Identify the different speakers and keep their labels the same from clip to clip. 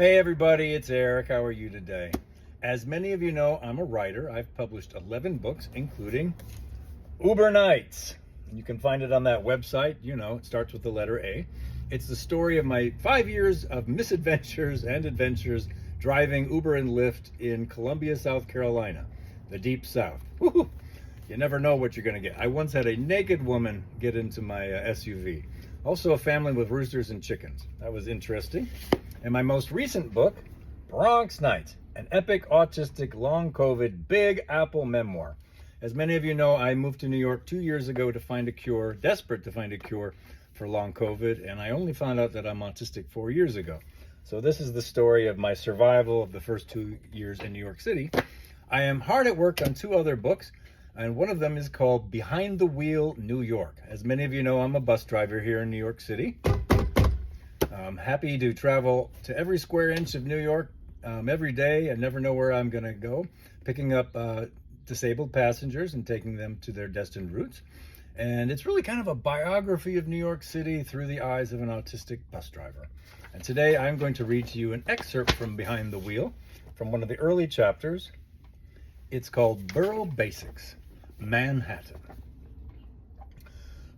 Speaker 1: Hey everybody, it's Arik. How are you today? As many of you know, I'm a writer. I've published 11 books, including Nights. And you can find it on that website. You know, it starts with the letter A. It's the story of my 5 years of misadventures and adventures driving Uber and Lyft in Columbia, South Carolina, the deep South. Woo-hoo. You never know what you're going to get. I once had a naked woman get into my SUV. Also a family with roosters and chickens. That was interesting. And my most recent book, BRONX NIGHTS, an epic autistic long COVID Big Apple memoir. As many of you know, I moved to New York 2 years ago to find a cure, desperate to find a cure for long COVID, and I only found out that I'm autistic 4 years ago. So this is the story of my survival of the first 2 years in New York City. I am hard at work on 2 other books, and one of them is called Behind the Wheel, New York. As many of you know, I'm a bus driver here in New York City. I'm happy to travel to every square inch of New York every day. I never know where I'm going to go, picking up disabled passengers and taking them to their destined routes. And it's really kind of a biography of New York City through the eyes of an autistic bus driver. And today I'm going to read to you an excerpt from Behind the Wheel from one of the early chapters. It's called Boro Basics, Manhattan.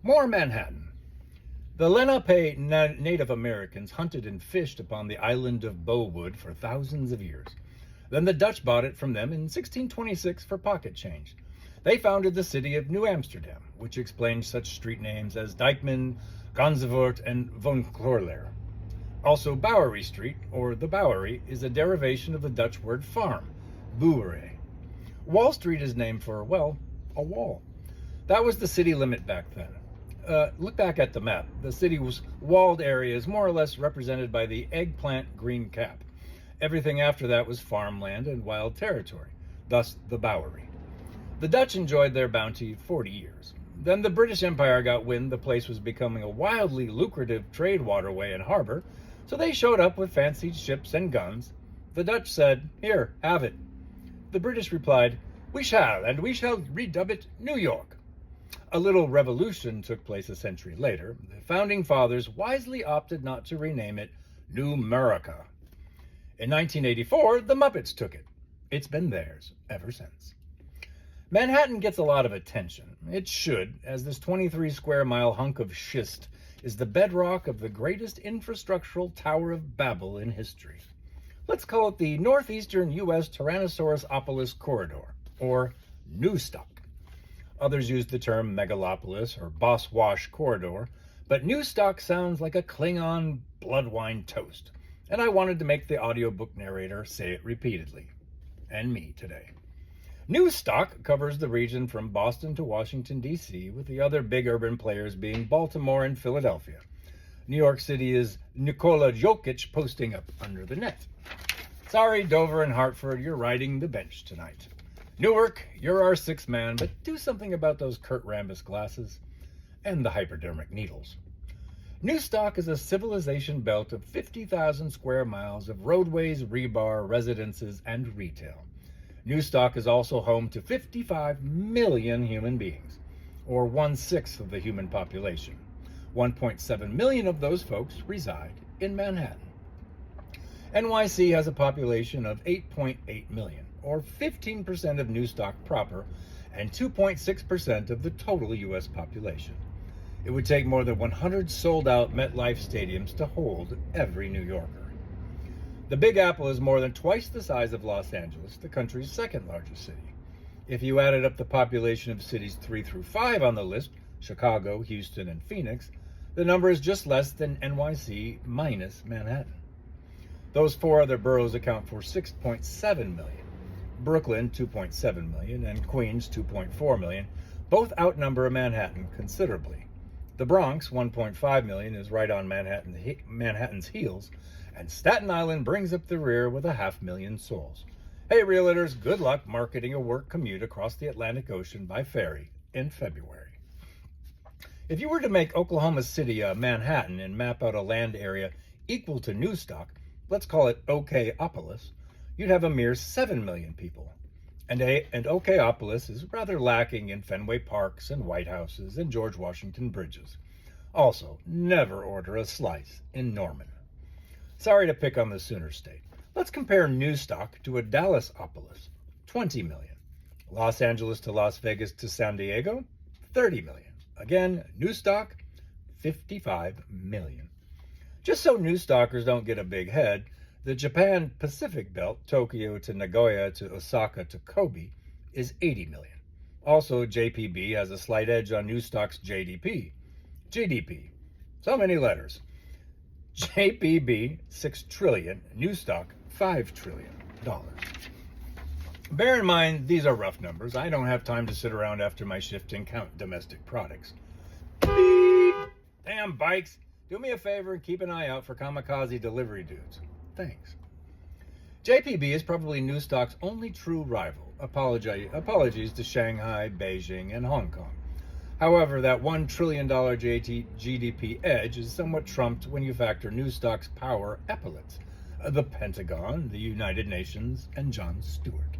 Speaker 1: More Manhattan. The Lenape Native Americans hunted and fished upon the island of Bowood for thousands of years. Then the Dutch bought it from them in 1626 for pocket change. They founded the city of New Amsterdam, which explains such street names as Dijkman, Gansevoort, and Von Clorler. Also, Bowery Street, or the Bowery, is a derivation of the Dutch word farm, boerderij. Wall Street is named for, well, a wall. That was the city limit back then. Look back at the map. The city's walled area is more or less represented by the eggplant green cap. Everything after that was farmland and wild territory, thus the Bowery. The Dutch enjoyed their bounty 40 years. Then the British Empire got wind the place was becoming a wildly lucrative trade waterway and harbor, so they showed up with fancied ships and guns. The Dutch said, "Here, have it." The British replied, "We shall, and we shall redub it New York." A little revolution took place a century later. The founding fathers wisely opted not to rename it New America. In 1984, the Muppets took it. It's been theirs ever since. Manhattan gets a lot of attention. It should, as this 23-square-mile hunk of schist is the bedrock of the greatest infrastructural Tower of Babel in history. Let's call it the Northeastern U.S. Tyrannosaurusopolis Corridor, or Newstock. Others use the term megalopolis or Boss Wash Corridor, but Newstock sounds like a Klingon bloodwine toast, and I wanted to make the audiobook narrator say it repeatedly. And me today. Newstock covers the region from Boston to Washington, D.C., with the other big urban players being Baltimore and Philadelphia. New York City is Nikola Jokic posting up under the net. Sorry, Dover and Hartford, you're riding the bench tonight. Newark, you're our sixth man, but do something about those Kurt Rambis glasses and the hypodermic needles. Newstock is a civilization belt of 50,000 square miles of roadways, rebar, residences, and retail. Newstock is also home to 55 million human beings, or 1/6 of the human population. 1.7 million of those folks reside in Manhattan. NYC has a population of 8.8 million, or 15% of Newstock proper, and 2.6% of the total U.S. population. It would take more than 100 sold-out MetLife stadiums to hold every New Yorker. The Big Apple is more than twice the size of Los Angeles, the country's second largest city. If you added up the population of cities 3 through 5 on the list, Chicago, Houston, and Phoenix, the number is just less than NYC minus Manhattan. Those 4 other boroughs account for 6.7 million. Brooklyn, 2.7 million, and Queens, 2.4 million, both outnumber Manhattan considerably. The Bronx, 1.5 million, is right on Manhattan's heels, and Staten Island brings up the rear with 500,000 souls. Hey, realtors, good luck marketing a work commute across the Atlantic Ocean by ferry in February. If you were to make Oklahoma City a Manhattan and map out a land area equal to Newstock, let's call it Okayopolis, you'd have a mere 7 million people. And Okayopolis is rather lacking in Fenway Parks and White Houses and George Washington bridges. Also, never order a slice in Norman. Sorry to pick on the Sooner State. Let's compare new stock to a Dallasopolis, 20 million. Los Angeles to Las Vegas to San Diego, 30 million. Again, new stock, 55 million. Just so new stockers don't get a big head, the Japan Pacific Belt, Tokyo to Nagoya to Osaka to Kobe, is 80 million. Also, JPB has a slight edge on new stock's GDP. So many letters. JPB, 6 trillion. New stock, $5 trillion. Bear in mind, these are rough numbers. I don't have time to sit around after my shift and count domestic products. Beep! Damn bikes! Do me a favor and keep an eye out for kamikaze delivery dudes. Thanks. JPB is probably new stock's only true rival. Apologies to Shanghai, Beijing, and Hong Kong. However, that $1 trillion GDP edge is somewhat trumped when you factor new stock's power epaulets, the Pentagon, the United Nations, and Jon Stewart.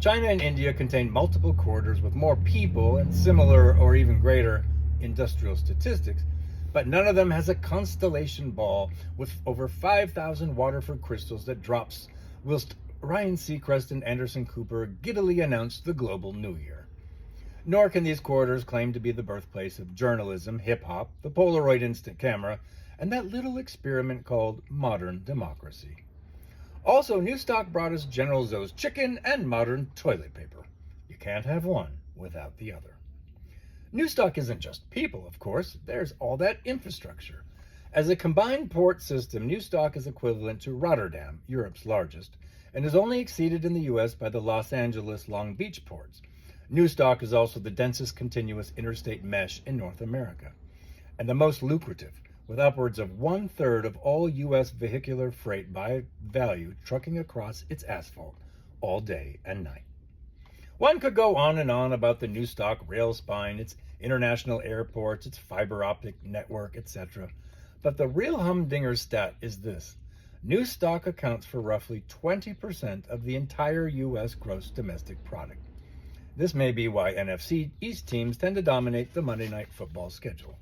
Speaker 1: China and India contain multiple corridors with more people and similar or even greater industrial statistics, but none of them has a constellation ball with over 5,000 Waterford crystals that drops whilst Ryan Seacrest and Anderson Cooper giddily announced the global New Year. Nor can these corridors claim to be the birthplace of journalism, hip-hop, the Polaroid instant camera, and that little experiment called modern democracy. Also, new stock brought us General Tso's chicken and modern toilet paper. You can't have one without the other. New stock isn't just people, of course. There's all that infrastructure. As a combined port system, new stock is equivalent to Rotterdam, Europe's largest, and is only exceeded in the U.S. by the Los Angeles, Long Beach ports. New stock is also the densest continuous interstate mesh in North America, and the most lucrative, with upwards of 1/3 of all U.S. vehicular freight by value trucking across its asphalt all day and night. One could go on and on about the new stock rail spine, its international airports, its fiber optic network, etc. But the real humdinger stat is this. New stock accounts for roughly 20% of the entire U.S. gross domestic product. This may be why NFC East teams tend to dominate the Monday Night Football schedule.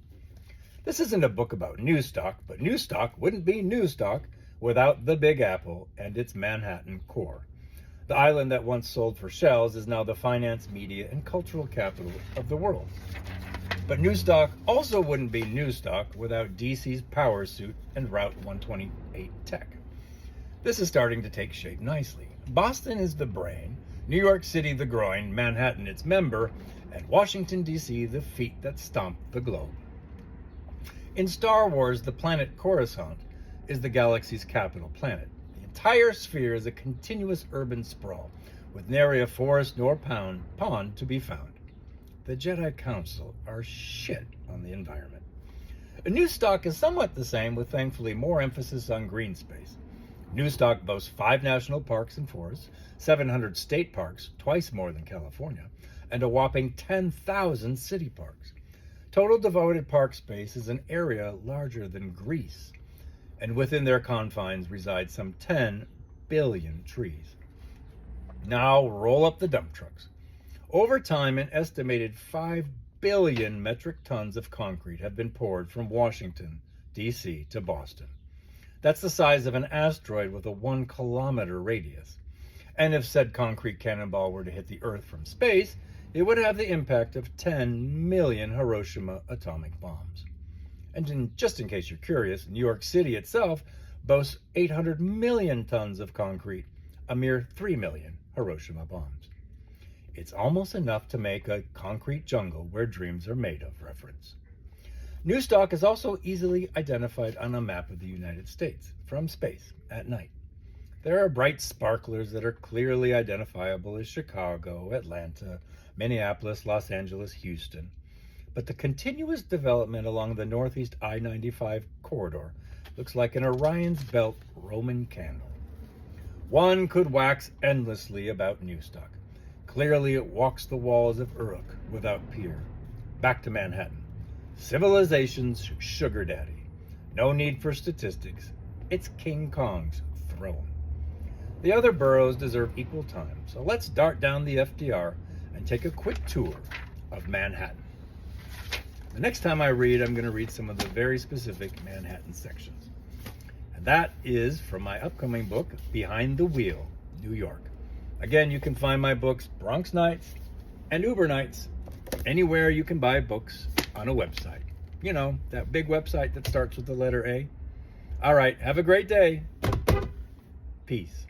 Speaker 1: This isn't a book about new stock, but new stock wouldn't be new stock without the Big Apple and its Manhattan core. The island that once sold for shells is now the finance, media, and cultural capital of the world. But new stock also wouldn't be new stock without DC's power suit and Route 128 tech. This is starting to take shape nicely. Boston is the brain, New York City the groin, Manhattan its member, and Washington, D.C. the feet that stomp the globe. In Star Wars, the planet Coruscant is the galaxy's capital planet. The entire sphere is a continuous urban sprawl, with nary a forest nor pond to be found. The Jedi Council are shit on the environment. A new stock is somewhat the same, with thankfully more emphasis on green space. New stock boasts 5 national parks and forests, 700 state parks, twice more than California, and a whopping 10,000 city parks. Total devoted park space is an area larger than Greece, and within their confines reside some 10 billion trees. Now roll up the dump trucks. Over time, an estimated 5 billion metric tons of concrete have been poured from Washington, D.C. to Boston. That's the size of an asteroid with a 1-kilometer radius. And if said concrete cannonball were to hit the Earth from space, it would have the impact of 10 million Hiroshima atomic bombs. And just in case you're curious, New York City itself boasts 800 million tons of concrete, a mere 3 million Hiroshima bombs. It's almost enough to make a concrete jungle where dreams are made of reference. New stock is also easily identified on a map of the United States from space at night. There are bright sparklers that are clearly identifiable as Chicago, Atlanta, Minneapolis, Los Angeles, Houston. But the continuous development along the Northeast I-95 corridor looks like an Orion's belt Roman candle. One could wax endlessly about new stock. Clearly it walks the walls of Uruk without peer. Back to Manhattan. Civilization's sugar daddy. No need for statistics. It's King Kong's throne. The other boroughs deserve equal time, so let's dart down the FDR and take a quick tour of Manhattan. The next time I read, I'm going to read some of the very specific Manhattan sections. That is from my upcoming book, Behind the Wheel, New York. Again, you can find my books, Bronx Nights and Uber Nights, anywhere you can buy books on a website. You know, that big website that starts with the letter A. All right, have a great day. Peace.